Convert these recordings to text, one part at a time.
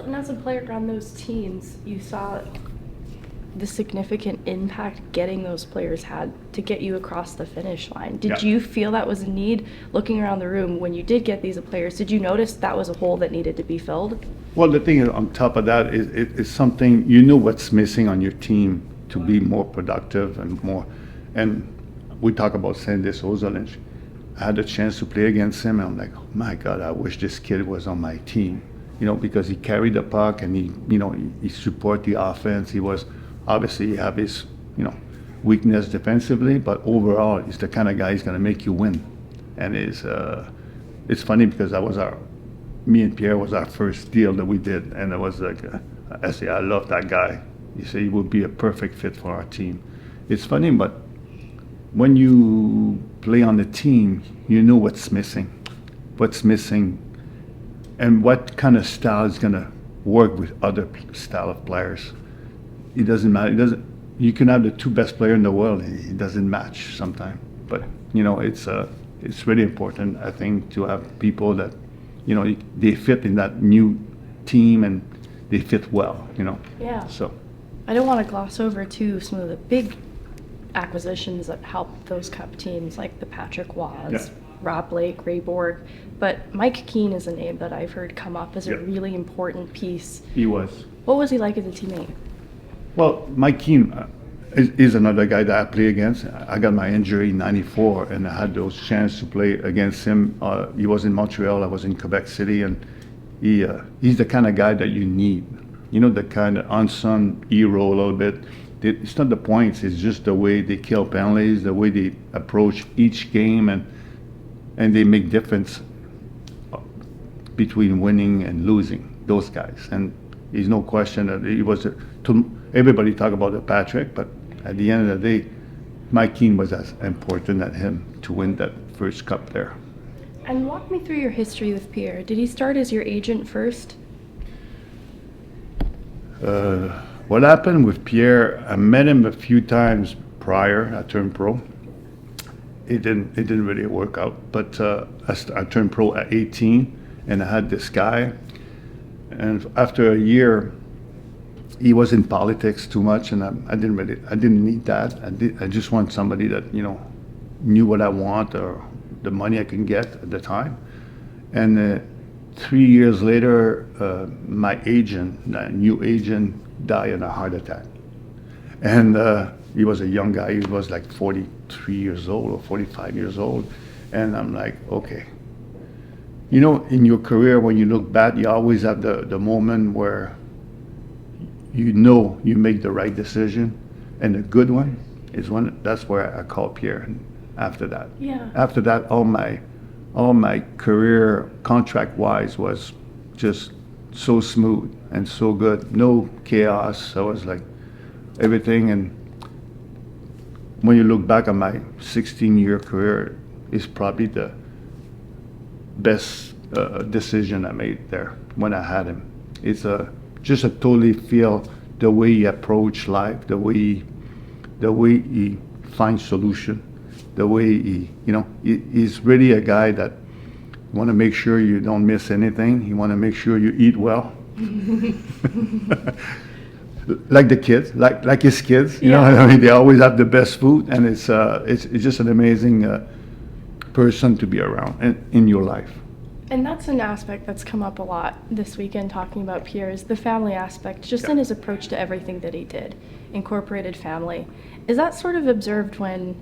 and as a player on those teams, you saw the significant impact getting those players had to get you across the finish line. Did you feel that was a need? Looking around the room, when you did get these players, did you notice that was a hole that needed to be filled? Well, the thing is, on top of that is it's something, you know what's missing on your team to be more productive and more. And we talk about Sandy Souza Lynch. I had a chance to play against him, and I'm like, oh my God, I wish this kid was on my team. You know, because he carried the puck and he support the offense. He was, obviously he have his, weakness defensively, but overall he's the kind of guy who's going to make you win. And it's funny because me and Pierre was our first deal that we did, and it was like, I say, I love that guy. You say he would be a perfect fit for our team. It's funny, but when you play on the team, you know what's missing, and what kind of style is going to work with other style of players. It doesn't matter. You can have the two best player in the world. It doesn't match sometimes. But it's really important, I think, to have people that they fit in that new team and they fit well. Yeah. So I don't want to gloss over too some of the big acquisitions that helped those Cup teams, like the Patrick Waz, Rob Blake, Ray Borg. But Mike Keane is a name that I've heard come up as a really important piece. He was. What was he like as a teammate? Well, Mike Keane is another guy that I play against. I got my injury in '94, and I had those chance to play against him. He was in Montreal, I was in Quebec City, and he's the kind of guy that you need. The kind of unsung hero a little bit. It's not the points, it's just the way they kill penalties, the way they approach each game, and they make difference between winning and losing, those guys. And there's no question that he was everybody talk about the Patrick, but at the end of the day, Mike Keane was as important as him to win that first Cup there. And walk me through your history with Pierre. Did he start as your agent first? What happened with Pierre, I met him a few times prior. I turned pro. It didn't really work out, but I turned pro at 18, and I had this guy, and after a year, he was in politics too much, and I didn't need that. I just want somebody that knew what I want or the money I can get at the time. And 3 years later, my new agent, died in a heart attack. And he was a young guy. He was like 43 years old or 45 years old. And I'm like, okay. In your career, when you look back, you always have the moment where you make the right decision, and the good one is that's where I called Pierre. After that, after that, all my career contract wise was just so smooth and so good, no chaos. I was like everything. And when you look back on my 16-year career, it's probably the best decision I made there when I had him. It's just a totally feel the way he approach life, the way he finds solution, the way he's really a guy that want to make sure you don't miss anything. He want to make sure you eat well, like the kids, like his kids. You know what I mean? They always have the best food, and it's just an amazing person to be around in your life. And that's an aspect that's come up a lot this weekend talking about Pierre, is the family aspect, just in his approach to everything that he did, incorporated family. Is that sort of observed when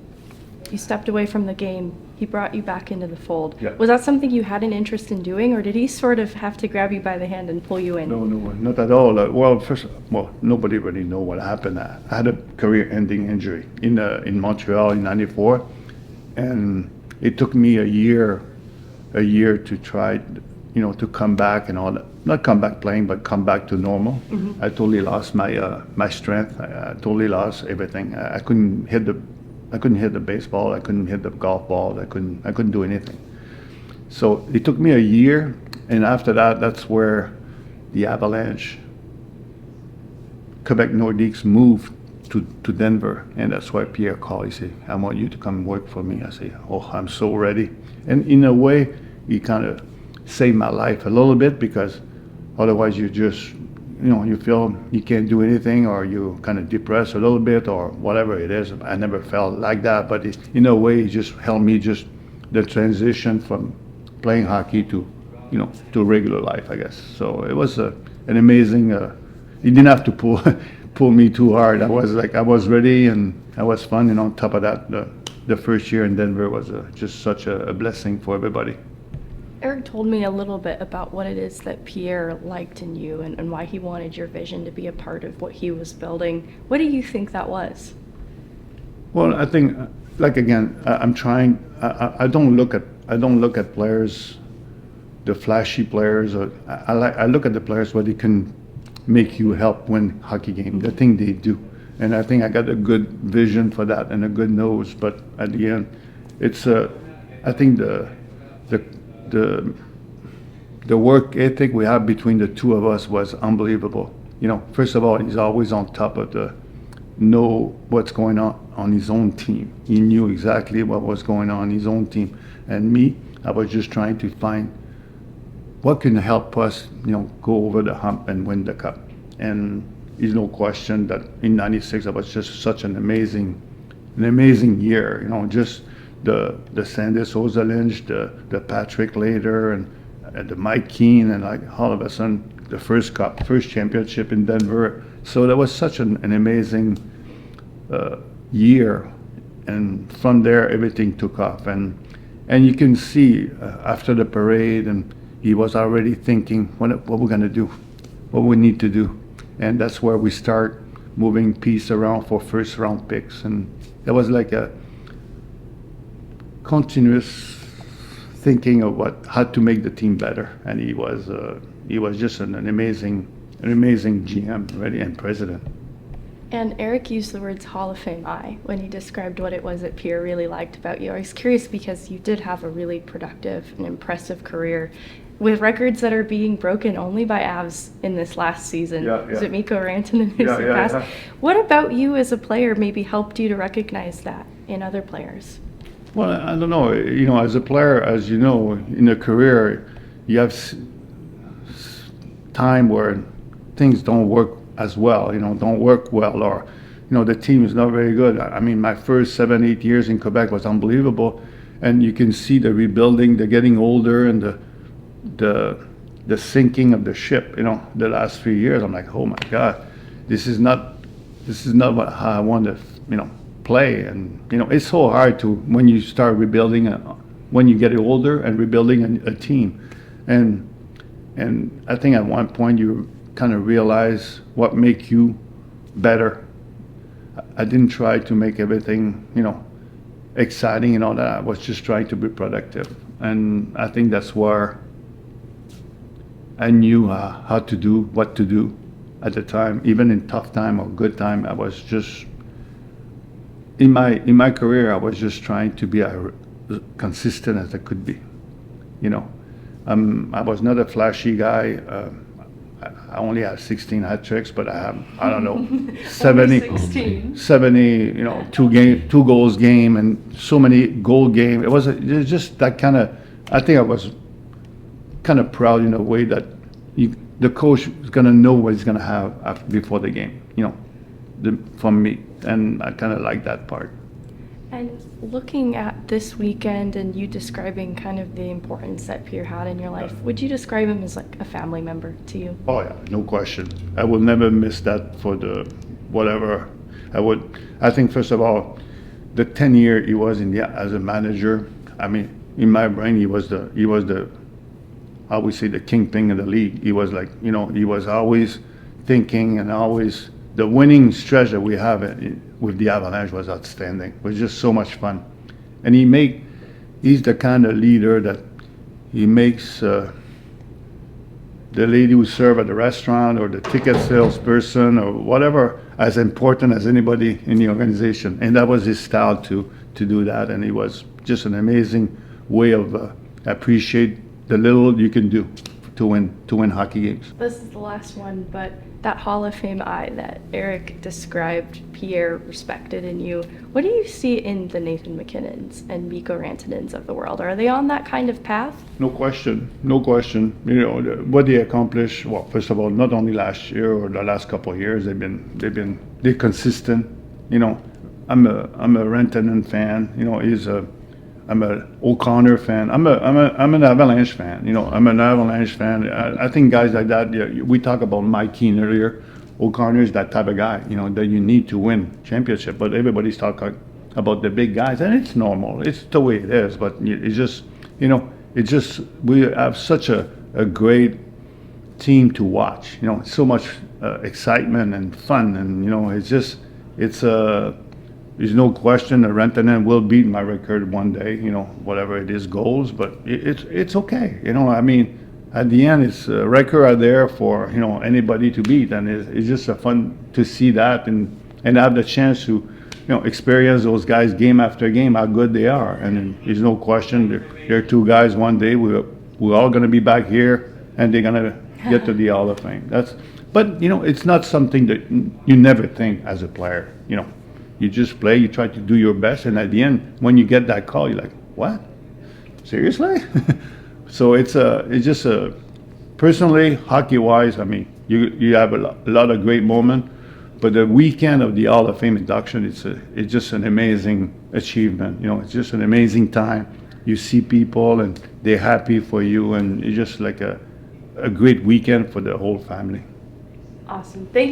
you stepped away from the game, he brought you back into the fold? Yeah. Was that something you had an interest in doing, or did he sort of have to grab you by the hand and pull you in? No, not at all. Nobody really know what happened. I had a career-ending injury in Montreal in '94, and it took me a year to try, to come back and all that. Not come back playing, but come back to normal. Mm-hmm. I totally lost my strength. I totally lost everything. I couldn't hit the baseball. I couldn't hit the golf ball. I couldn't do anything. So it took me a year, and after that, that's where the Avalanche, Quebec Nordiques moved to Denver, and that's why Pierre called. He said, "I want you to come work for me." I say, "Oh, I'm so ready." And in a way, he kind of saved my life a little bit, because Otherwise, you just, you feel you can't do anything, or you kind of depressed a little bit, or whatever it is. I never felt like that, but in a way, it just helped me just the transition from playing hockey to, to regular life, I guess. So it was an amazing. He didn't have to pull pull me too hard. I was ready, and I was fun. And on top of that, the first year in Denver was just such a blessing for everybody. Eric told me a little bit about what it is that Pierre liked in you and why he wanted your vision to be a part of what he was building. What do you think that was? Well, I think, like again, I'm trying. I don't look at players, the flashy players. I look at the players where they can make you help win hockey game. The thing they do, and I think I got a good vision for that and a good nose. But at the end, it's I think the work ethic we have between the two of us was unbelievable. First of all, he's always on top of know what's going on his own team. He knew exactly what was going on his own team. And me, I was just trying to find what can help us, go over the hump and win the cup. And there's no question that in '96, it was just such an amazing year. Just the Sandy Souza Lynch, the Patrick Later, and the Mike Keane, and like all of a sudden the first championship in Denver. So that was such an amazing year, and from there everything took off. And you can see after the parade, and he was already thinking what we're gonna do, what we need to do, and that's where we start moving pieces around for first round picks, and it was like a continuous thinking of how to make the team better. And he was just an amazing GM, ready, and president. And Eric used the words Hall of Fame when he described what it was that Pierre really liked about you. I was curious because you did have a really productive and impressive career with records that are being broken only by Avs in this last season. Is it Mikko Rantanen who surpassed? Yeah. What about you as a player maybe helped you to recognize that in other players? Well, I don't know. As a player, as you know, in a career, you have time where things don't work as well, don't work well, or, the team is not very good. I mean, my first 7-8 years in Quebec was unbelievable, and you can see the rebuilding, the getting older, and the sinking of the ship. The last few years, I'm like, oh my God, this is not how I want to, play. And it's so hard to when you start rebuilding when you get older and rebuilding a team, and I think at one point you kind of realize what makes you better. I didn't try to make everything exciting and all that. I was just trying to be productive, and I think that's where I knew how to do what to do at the time. Even in tough time or good time, I was just in my career, I was just trying to be as consistent as I could be. I was not a flashy guy. I only have 16 hat tricks, but I have, I don't know, 70, 2 goals game, and so many goal game. It was just that kind of, I think I was kind of proud in a way that the coach is going to know what he's going to have before the game, from me. And I kind of like that part. And looking at this weekend and you describing kind of the importance that Pierre had in your life, would you describe him as like a family member to you? Oh yeah, no question. I will never miss that for the whatever. I think first of all, the 10 year he was as a manager. I mean, in my brain, he was the I would say the kingpin of the league. He was like, he was always thinking, and always the winning stretch that we have with the Avalanche was outstanding. It was just so much fun. And he's the kind of leader that he makes the lady who serve at the restaurant or the ticket salesperson or whatever as important as anybody in the organization. And that was his style to do that. And it was just an amazing way of appreciate the little you can do to win hockey games. This is the last one, but that Hall of Fame eye that Eric described, Pierre respected in you. What do you see in the Nathan MacKinnons and Mikko Rantanens of the world? Are they on that kind of path? No question, no question. You know what they accomplished. Well, first of all, not only last year or the last couple of years, they're consistent. You know, I'm a Rantanen fan. You know, I'm a O'Connor fan. I'm an Avalanche fan. You know, I'm an Avalanche fan. I think guys like that. Yeah, we talked about Mike Keane earlier. O'Connor is that type of guy. You know, that you need to win championship. But everybody's talking about the big guys, and it's normal. It's the way it is. But it's just, you know, we have such a great team to watch. You know, so much excitement and fun, and you know, there's no question that Rantanen will beat my record one day, you know, whatever it is goals, but it's okay. You know, I mean, at the end, it's record are there for, you know, anybody to beat, and it's just a fun to see that and have the chance to, you know, experience those guys game after game, how good they are. And there's no question they're two guys one day, we're all going to be back here, and they're going to get to the Hall of Fame. But, you know, it's not something that you never think as a player, you know. You just play, you try to do your best, and at the end, when you get that call, you're like, what? Seriously? So it's just personally, hockey-wise, I mean, you have a lot of great moments, but the weekend of the Hall of Fame induction, it's just an amazing achievement. You know, it's just an amazing time. You see people, and they're happy for you, and it's just like a great weekend for the whole family. Awesome. Thank you.